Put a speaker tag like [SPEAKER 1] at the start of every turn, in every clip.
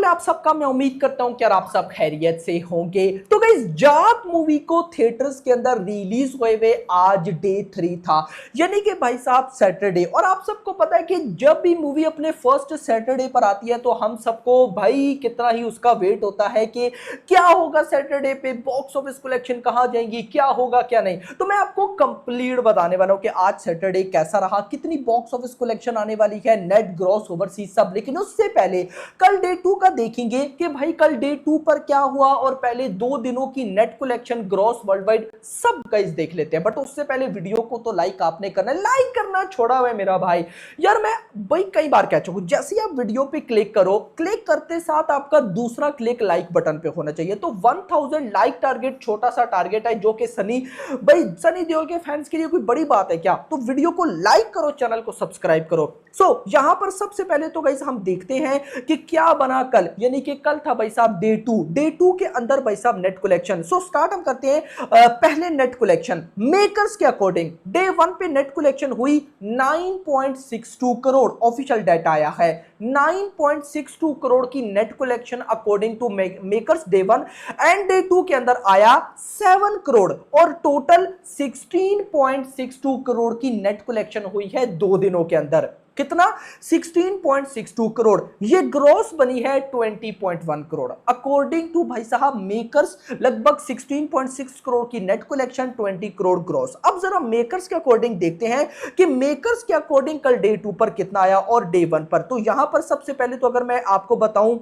[SPEAKER 1] आप सबका मैं उम्मीद करता हूं कि आप सब खैरियत से होंगे। तो गाइस जाट मूवी को थिएटर्स के अंदर रिलीज हुए आज डे 3 था, यानी कि भाई साहब सैटरडे। और आप सबको पता है कि जब भी मूवी अपने फर्स्ट सैटरडे पर आती है तो हम सबको भाई कितना ही उसका वेट होता है कि क्या होगा सैटरडे पे, बॉक्स ऑफिस कलेक्शन कहां जाएंगी, क्या होगा क्या नहीं। तो मैं आपको कंप्लीट बताने वाला हूं कि आज सैटरडे कैसा रहा, कितनी बॉक्स ऑफिस कलेक्शन आने वाली है, नेट ग्रॉस ओवरसीज सब। लेकिन उससे पहले कल डे 2 का देखेंगे कि भाई कल डे 2 पर क्या हुआ और पहले 2 दिनों की net collection gross world wide सब गाइस देख लेते हैं। बट उससे पहले वीडियो को तो लाइक आपने करना है, लाइक करना छोड़ा हुआ है मेरा भाई। यार मैं भाई कई बार कह चुका हूं, जैसे ही आप वीडियो पे क्लिक करो, क्लिक करते साथ आपका दूसरा क्लिक लाइक बटन पे होना चाहिए। तो 1000 लाइक टारगेट छोटा सा टारगेट है, जो कि सनी देओल के फैंस के लिए कोई बड़ी बात है क्या। तो वीडियो को लाइक करो, चैनल को सब्सक्राइब करो। यहां पर सबसे पहले तो गाइस हम देखते हैं कि क्या बना कल, यानी कि कल था भाई साहब डे 2 के अंदर भाई साहब नेट कलेक्शन। स्टार्ट हम करते हैं पहले नेट कलेक्शन मेकर्स के अकॉर्डिंग। डे 1 पे नेट कलेक्शन हुई 9.62 करोड़, ऑफिशियल डाटा आया है 9.62 करोड़ की net collection according to makers day 1। And day 2 के अंदर आया 7 करोड़ और टोटल 16.62 करोड़ की नेट कलेक्शन हुई है 2 दिनों के अंदर। कितना? 16.62 करोड़। ये ग्रॉस बनी है 20.1 करोड़ अकॉर्डिंग टू भाई साहब मेकर्स। लगभग 16.6 करोड़ की नेट कलेक्शन, 20 करोड़ ग्रॉस। अब जरा मेकर्स के अकॉर्डिंग देखते हैं कि मेकर्स के अकॉर्डिंग कल डे 2 पर कितना आया और डे 1 पर। तो यहां पर सबसे पहले तो अगर मैं आपको बताऊं,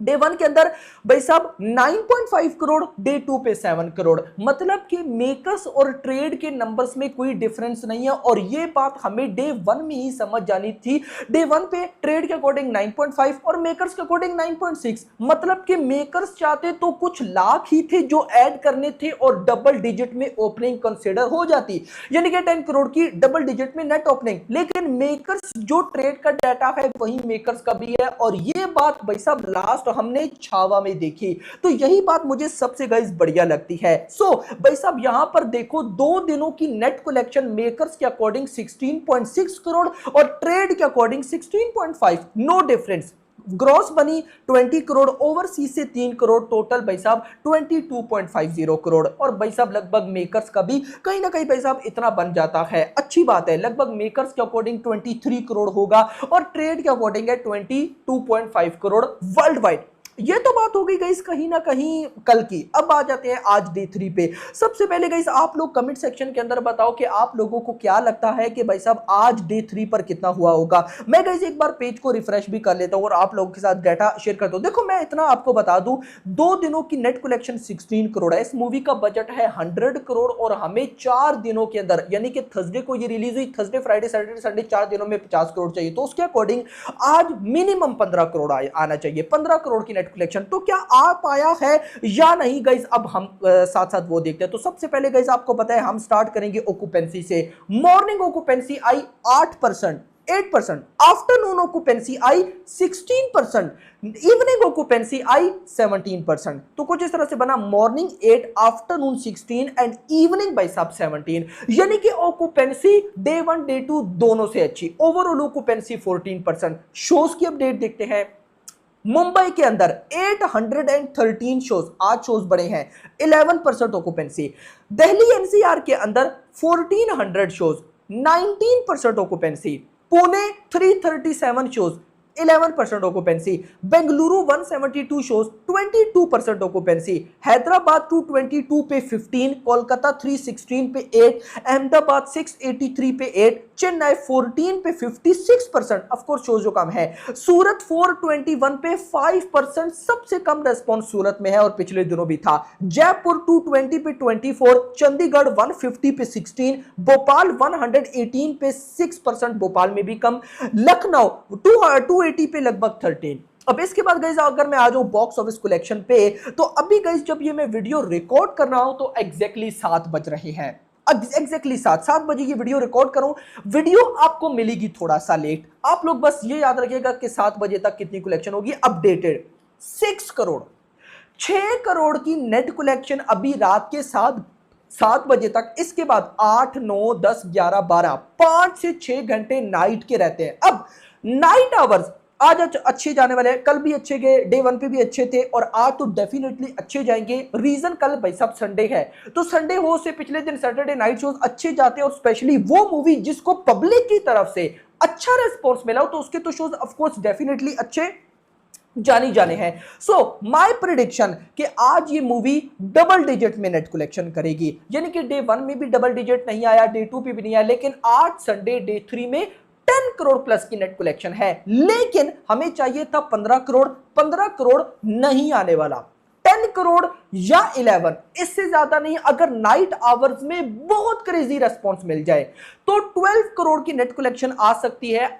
[SPEAKER 1] डे 1 के अंदर भाई साहब 9.5 करोड़, डे 2 पे 7 करोड़। मतलब कि मेकर्स और ट्रेड के नंबर्स में कोई डिफरेंस नहीं है, और ये बात हमें डे 1 में ही समझ जानी थी। डे 1 पे ट्रेड के अकॉर्डिंग 9.5 और मेकर्स के अकॉर्डिंग 9.6। मतलब कि मेकर्स चाहते तो कुछ लाख ही थे जो ऐड करने थे और डबल डिजिट में ओपनिंग कंसीडर हो जाती, यानी कि 10 करोड़ की डबल डिजिट में नेट ओपनिंग। लेकिन मेकर्स जो ट्रेड का डाटा है वही मेकर्स का भी है, और ये बात भाई साहब लास्ट हमने छावा में देखी। तो यही बात मुझे सबसे गाइस बढ़िया लगती है। भाई साहब यहां पर देखो 2 दिनों की नेट कलेक्शन मेकर्स के अकॉर्डिंग 16.6 करोड़ और ट्रेड के अकॉर्डिंग 16.5, नो डिफरेंस। ग्रॉस बनी 20 करोड़, ओवरसीज से 3 करोड़, टोटल भाई साहब 22.50 करोड़। और भाई साहब लगभग मेकर्स का भी कहीं ना कहीं भाई साहब इतना बन जाता है, अच्छी बात है। लगभग मेकर्स के अकॉर्डिंग 23 करोड़ होगा और ट्रेड के अकॉर्डिंग है 22.5 करोड़ वर्ल्ड वाइड। ये तो बात हो गई गाइस कहीं ना कहीं कल की। अब आ जाते हैं आज डे 3 पे। सबसे पहले गाइस आप लोग कमेंट सेक्शन के अंदर बताओ कि आप लोगों को क्या लगता है कि भाई साहब आज डे 3 पर कितना हुआ होगा। मैं गाइस एक बार पेज को रिफ्रेश भी कर लेता हूं और आप लोगों के साथ डाटा शेयर करता हूं। देखो मैं इतना आपको बता दूं, 2 दिनों की नेट कलेक्शन 16 करोड़ है। इस मूवी का बजट है 100 करोड़ और हमें 4 दिनों के अंदर, यानी कि थर्सडे को ये रिलीज हुई, थर्सडे फ्राइडे सैटरडे संडे 4 दिनों में 50 करोड़ चाहिए। तो उसके अकॉर्डिंग आज मिनिमम 15 करोड़ आना चाहिए, 15 करोड़ की नेट कलेक्शन। तो क्या आ पाया है या नहीं गाइस, अब हम साथ साथ वो देखते हैं। तो सबसे पहले गाइस आपको पता है हम स्टार्ट करेंगे ऑक्यूपेंसी से। मॉर्निंग ऑक्यूपेंसी आई 8%, 8%। आफ्टरनून ऑक्यूपेंसी आई 16%, इवनिंग ऑक्यूपेंसी आई 17%। तो कुछ इस तरह से बना मॉर्निंग 8, आफ्टरनून 16 एंड इवनिंग बाय सब 17। यानी कि ऑक्यूपेंसी डे 1 डे 2 दोनों से अच्छी। Overall occupancy 14%। शोज की अपडेट देखते हैं। मुंबई के अंदर 813 शोज, आज शोज बड़े हैं, 11% ऑक्यूपेंसी। दिल्ली एनसीआर के अंदर 1400 shows, 19% occupancy. Pune 337 shows, 11% occupancy. Bengaluru 172 shows, 22% occupancy. Hyderabad 222 पे 15, कोलकाता 316 पे 8, अहमदाबाद 683 पे 8, चेन्नई 14 पे 56%, ऑफ कोर्स शोज जो कम है। सूरत 421 पे 5%, सबसे कम रेस्पॉन्स सूरत में है और पिछले दिनों भी था। जयपुर 220 पे 24, चंडीगढ़ 150 पे 16, भोपाल 118 पे 6%, भोपाल में भी कम। लखनऊ 280 पे लगभग 13। अब इसके बाद गाइस अगर मैं आ जाऊं बॉक्स ऑफिस कलेक्शन पे, तो अभी गाइस जब ये मैं वीडियो रिकॉर्ड कर रहा हूं तो एग्जैक्टली 7 बज रहे हैं। एग्जैक्टली 7 बजे ये वीडियो रिकॉर्ड करूं। वीडियो आपको मिलेगी थोड़ा सा लेट। आप लोग बस ये याद रखिएगा कि 7 बजे तक कितनी कलेक्शन होगी अपडेटेड। 6 करोड़, 6 करोड़ की नेट कलेक्शन अभी रात के 7 बजे तक। इसके बाद 8, 9, 10, 11, 12, 5 से 6 घंटे नाइट के रहते हैं। अब नाइट आवर्स आज अच्छे जाने वाले हैं, कल भी अच्छे गए, डे वन पे भी अच्छे थे और आज तो डेफिनेटली अच्छे जाएंगे। रीजन कल भाई साहब संडे है, तो संडे हो से पिछले दिन सैटरडे नाइट शोज अच्छे जाते हैं और स्पेशली वो मूवी जिसको पब्लिक की तरफ से अच्छा रेस्पॉन्स मिला हो तो उसके तो शोज ऑफ कोर्स डेफिनेटली अच्छे जाने जाने हैं। सो माय प्रिडिक्शन कि आज ये मूवी डबल डिजिट में नेट कलेक्शन करेगी, यानी कि डे वन में भी डबल डिजिट नहीं आया, डे टू पे भी नहीं आया, लेकिन आज संडे डे थ्री में 10 करोड़ प्लस की नेट कलेक्शन है। लेकिन हमें चाहिए था 15 करोड़, 15 करोड़ नहीं आने वाला, 10 करोड़ या 11, इससे ज्यादा नहीं। अगर नाइट आवर्स में बहुत क्रेजी रेस्पॉन्स मिल जाए तो 12 करोड़ की नेट कलेक्शन आ सकती है,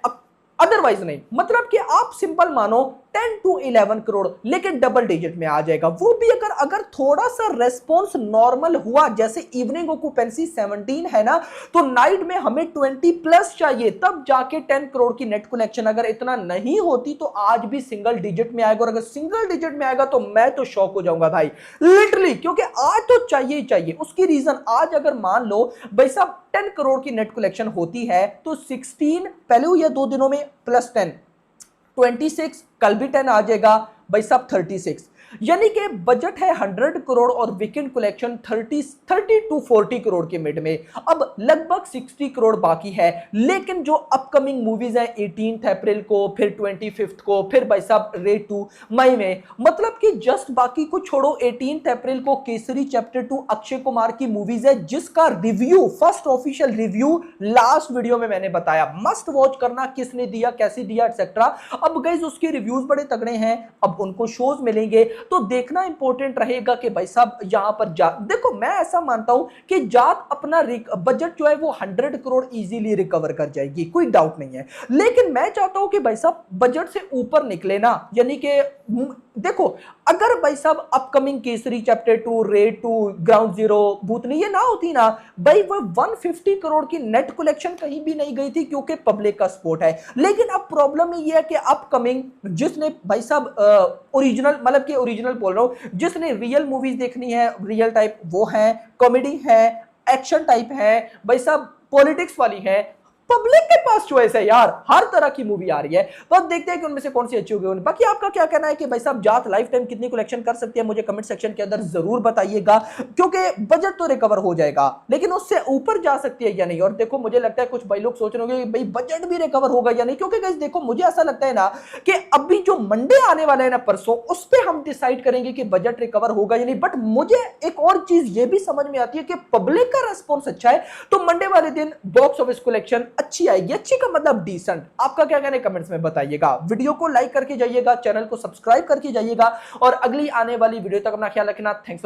[SPEAKER 1] अदरवाइज नहीं। मतलब कि आप सिंपल मानो 10 to 11 करोड़, लेकिन डबल डिजिट में आ जाएगा, वो भी अगर थोड़ा सा रेस्पॉन्स नॉर्मल हुआ, जैसे इवनिंग ऑक्यूपेंसी 17 है ना, तो नाइट में हमें 20 प्लस चाहिए, तब जाके 10 करोड़ की नेट कलेक्शन। अगर इतना नहीं होती तो आज भी सिंगल डिजिट में आएगा, और अगर सिंगल डिजिट में आएगा तो मैं तो शॉक हो जाऊंगा भाई, लिटरली, क्योंकि आज तो चाहिए ही चाहिए। उसकी रीजन, आज अगर मान लो भाई साहब 10 करोड़ की नेट कलेक्शन होती है तो 16 पहले हुई या 2 दिनों में प्लस 10 26, कल भी 10 आ जाएगा भाई साहब 36, यानी कि बजट है 100 करोड़ और वीकेंड कलेक्शन 30 टू 40 करोड़ के मिड में। अब लगभग 60 करोड़ बाकी है, लेकिन जो अपकमिंग मूवीज हैं 18 अप्रैल को, फिर 25 को, फिर भाई साहब रेड 2 मई में, मतलब कि जस्ट बाकी को छोड़ो 18 अप्रैल को केसरी चैप्टर 2 अक्षय कुमार की मूवीज है, जिसका review, first official review last video में मैंने बताया, मस्ट वॉच करना, किसने दिया, कैसे दिया, एटसेट्रा। अब गाइस उसके रिव्यूज बड़े तगड़े हैं, अब उनको शोज मिलेंगे तो देखना इंपॉर्टेंट रहेगा कि भाई साहब यहां पर देखो, मैं ऐसा मानता हूं कि जाट अपना बजट जो है वो 100 करोड़ इजीली रिकवर कर जाएगी, कोई डाउट नहीं है। लेकिन मैं चाहता हूं कि भाई साहब बजट से ऊपर निकले ना, यानी कि देखो, अगर भाई साहब upcoming Kesari chapter 2, red 2, ground zero, Bhootni ये ना होती ना भाई, वो 150 करोड़ की नेट कलेक्शन कहीं भी नहीं गई थी, क्योंकि पब्लिक का सपोर्ट है। लेकिन अब प्रॉब्लम ये है कि अपकमिंग जिसने भाई साहब ओरिजिनल, मतलब कि ओरिजिनल बोल रहा हूं, जिसने रियल मूवीज देखनी है, रियल टाइप, वो है, कॉमेडी है, एक्शन टाइप है, भाई साहब पॉलिटिक्स वाली है, पब्लिक के पास चॉइस है यार, हर तरह की मूवी आ रही है। तो अब देखते हैं कि उनमें से कौन सी अच्छी होगी। बाकी आपका क्या कहना है कि भाई साहब जाट लाइफ टाइम कितनी कलेक्शन कर सकती है, मुझे कमेंट सेक्शन के अंदर जरूर बताइएगा, क्योंकि बजट तो रिकवर हो जाएगा, लेकिन उससे ऊपर जा सकती है या नहीं। और देखो, मुझे लगता है कुछ भाई लोग सोच रहे होंगे भाई बजट भी रिकवर होगा या नहीं, क्योंकि गाइस देखो, मुझे ऐसा लगता है ना कि अभी जो मंडे आने वाला है ना, परसों, उस पर हम डिसाइड करेंगे कि बजट रिकवर होगा या नहीं। बट मुझे एक और चीज ये भी समझ में आती है कि पब्लिक का रेस्पॉन्स अच्छा है तो मंडे वाले दिन बॉक्स ऑफिस कलेक्शन अच्छी आएगी। अच्छी का मतलब डिसेंट। आपका क्या कहना है कमेंट्स में बताइएगा। वीडियो को लाइक करके जाइएगा, चैनल को सब्सक्राइब करके जाइएगा, और अगली आने वाली वीडियो तक अपना ख्याल रखना। थैंक्स।